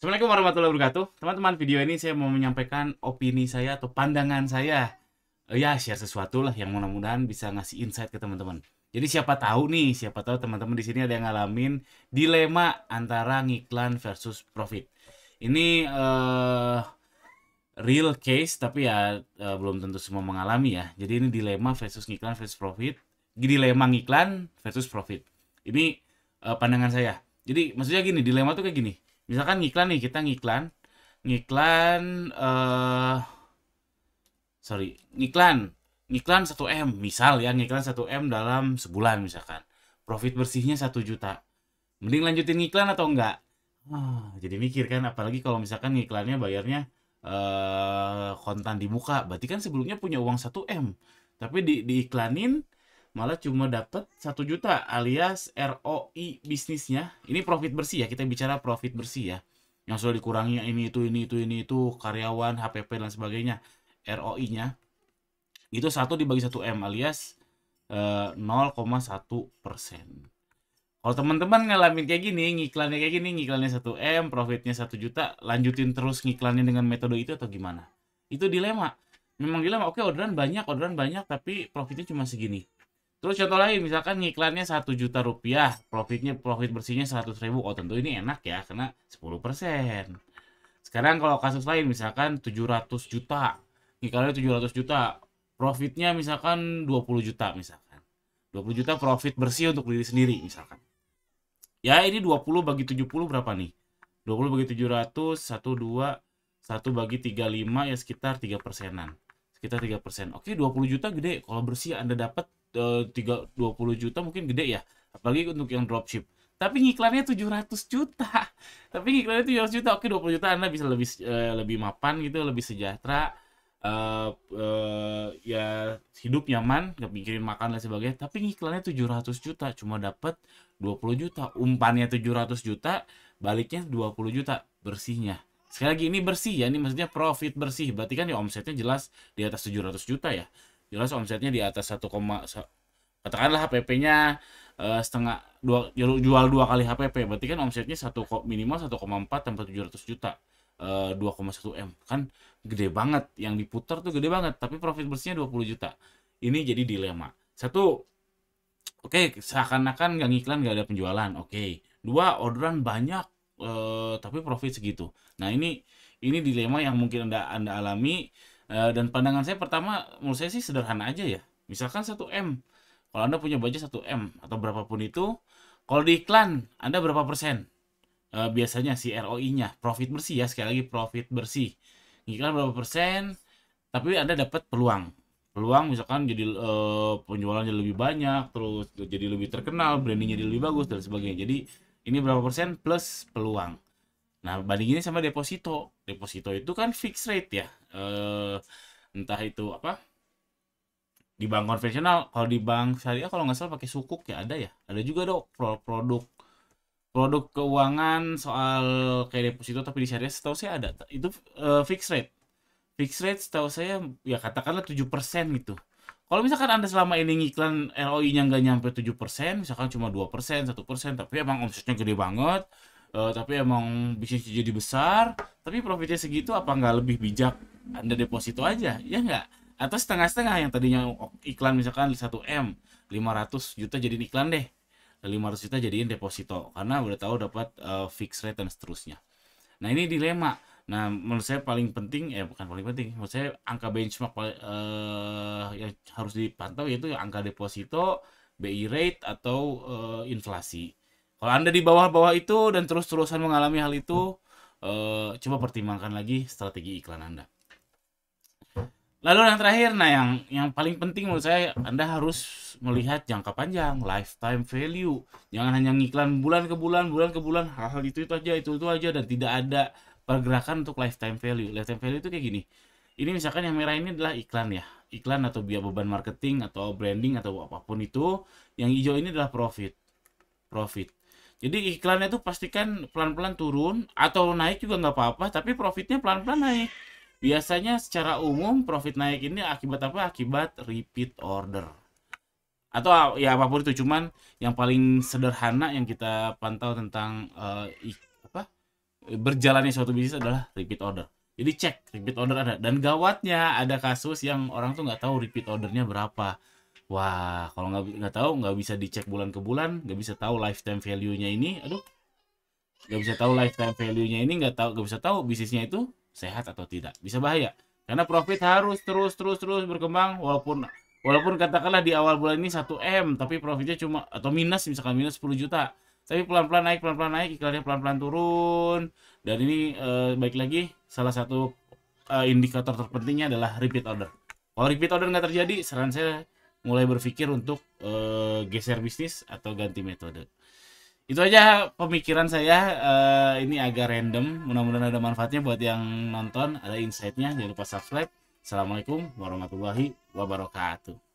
Assalamualaikum warahmatullahi wabarakatuh. Teman-teman, video ini saya mau menyampaikan opini saya atau pandangan saya. Ya, share sesuatu lah yang mudah-mudahan bisa ngasih insight ke teman-teman. Jadi siapa tahu teman-teman di sini ada yang ngalamin dilema antara ngiklan versus profit. Ini real case, tapi ya belum tentu semua mengalami ya. Jadi ini dilema versus ngiklan versus profit. Dilema ngiklan versus profit. Ini pandangan saya. Jadi maksudnya gini, dilema tuh kayak gini. Misalkan ngiklan nih, kita ngiklan, ngiklan, ngiklan, ngiklan 1 M, misal ya, ngiklan 1 M dalam sebulan misalkan. Profit bersihnya 1 juta. Mending lanjutin ngiklan atau enggak? Jadi mikir kan, apalagi kalau misalkan ngiklannya bayarnya kontan di muka, berarti kan sebelumnya punya uang 1 M, tapi diiklanin malah cuma dapat 1 juta alias ROI bisnisnya. Ini profit bersih ya, kita bicara profit bersih ya. Yang sudah dikurangi ini itu karyawan, HPP dan sebagainya. ROI-nya itu 1 dibagi 1 M alias 0,1%. Kalau teman-teman ngalamin kayak gini, ngiklannya 1 M, profitnya 1 juta, lanjutin terus ngiklannya dengan metode itu atau gimana? Itu dilema. Memang dilema, oke orderan banyak, tapi profitnya cuma segini. Terus contoh lain, misalkan ngiklannya 1 juta rupiah, profit bersihnya 100 ribu. Oh tentu ini enak ya, karena 10%. Sekarang kalau kasus lain, misalkan 700 juta, ngiklannya 700 juta, profitnya misalkan 20 juta misalkan. 20 juta profit bersih untuk diri sendiri misalkan. Ya ini 20 bagi 70 berapa nih? 20 bagi 700, 2, 1 bagi 35 ya sekitar 3%-an. Sekitar 3%. Oke, 20 juta gede. Kalau bersih Anda dapat 20 juta mungkin gede ya, apalagi untuk yang dropship. Tapi ngiklannya 700 juta. Tapi ngiklannya 700 juta. Oke, 20 juta Anda bisa lebih mapan gitu, lebih sejahtera. Ya hidup nyaman, nggak mikirin makan dan sebagainya. Tapi ngiklannya 700 juta, cuma dapat 20 juta. Umpannya 700 juta, baliknya 20 juta bersihnya. Sekali lagi ini bersih ya, ini maksudnya profit bersih. Berarti kan ya omsetnya jelas di atas 700 juta ya. Jelas omsetnya di atas 1, katakanlah HPP-nya setengah jual 2 kali HPP, berarti kan omsetnya minimal 1,4 tambah 700 juta, 2,1 M kan gede banget, yang diputar tuh gede banget, tapi profit bersihnya 20 juta. Ini jadi dilema. Satu, oke, seakan-akan nggak ngiklan nggak ada penjualan. Oke. Dua, orderan banyak tapi profit segitu. Nah ini dilema yang mungkin anda alami. Dan pandangan saya pertama, menurut saya sih sederhana aja ya. Misalkan 1 M. Kalau Anda punya budget 1 M atau berapapun itu, kalau di iklan Anda berapa persen? Biasanya si ROI-nya, profit bersih ya, sekali lagi profit bersih. Iklan berapa persen? Tapi Anda dapat peluang. Peluang misalkan jadi penjualannya lebih banyak, terus jadi lebih terkenal, brandingnya jadi lebih bagus dan sebagainya. Jadi ini berapa persen plus peluang. Nah, bandinginnya sama deposito. Deposito itu kan fixed rate ya. Entah itu apa? Di bank konvensional, kalau di bank syariah kalau nggak salah pakai sukuk ya ada ya. Ada juga dong produk produk keuangan soal kayak deposito tapi di syariah setahu saya ada. Itu fixed rate. Fixed rate setahu saya ya katakanlah 7% gitu. Kalau misalkan Anda selama ini ngiklan ROI-nya nggak nyampe 7%, misalkan cuma 2%, 1%, tapi emang omsetnya gede banget, tapi emang bisnisnya jadi besar, tapi profitnya segitu, apa nggak lebih bijak Anda deposito aja? Ya nggak? Atau setengah-setengah, yang tadinya iklan misalkan 1 M, 500 juta jadiin iklan deh. 500 juta jadiin deposito, karena udah tahu dapat fixed rate dan seterusnya. Nah ini dilema. Nah menurut saya paling penting, bukan paling penting, menurut saya angka benchmark yang harus dipantau yaitu angka deposito, BI rate atau inflasi. Kalau Anda di bawah-bawah itu dan terus-terusan mengalami hal itu, coba pertimbangkan lagi strategi iklan Anda. Lalu yang terakhir, nah yang paling penting menurut saya, Anda harus melihat jangka panjang, lifetime value. Jangan hanya ngiklan bulan ke bulan, hal-hal itu aja, dan tidak ada pergerakan untuk lifetime value. Lifetime value itu kayak gini. Ini misalkan yang merah ini adalah iklan ya, iklan atau biaya beban marketing atau branding atau apapun itu. Yang hijau ini adalah profit. Jadi iklannya itu pastikan pelan-pelan turun atau naik juga nggak apa-apa, tapi profitnya pelan-pelan naik. Biasanya secara umum profit naik ini akibat apa? Akibat repeat order. Atau ya apapun itu, cuman yang paling sederhana yang kita pantau tentang berjalannya suatu bisnis adalah repeat order. Jadi cek repeat order ada, dan gawatnya ada kasus yang orang tuh nggak tahu repeat ordernya berapa. Wah, kalau nggak tahu, nggak bisa dicek bulan ke bulan, nggak bisa tahu lifetime value-nya ini. Aduh, nggak bisa tahu lifetime value-nya ini, nggak bisa tahu bisnisnya itu sehat atau tidak. Bisa bahaya. Karena profit harus terus berkembang, walaupun katakanlah di awal bulan ini 1 M, tapi profitnya cuma, atau minus, misalkan minus 10 juta. Tapi pelan-pelan naik, iklannya pelan-pelan turun. Dan ini baik lagi, salah satu indikator terpentingnya adalah repeat order. Kalau repeat order nggak terjadi, saran saya mulai berpikir untuk geser bisnis atau ganti metode. Itu aja pemikiran saya. Ini agak random, mudah-mudahan ada manfaatnya buat yang nonton, ada insight-nya. Jangan lupa subscribe. Assalamualaikum warahmatullahi wabarakatuh.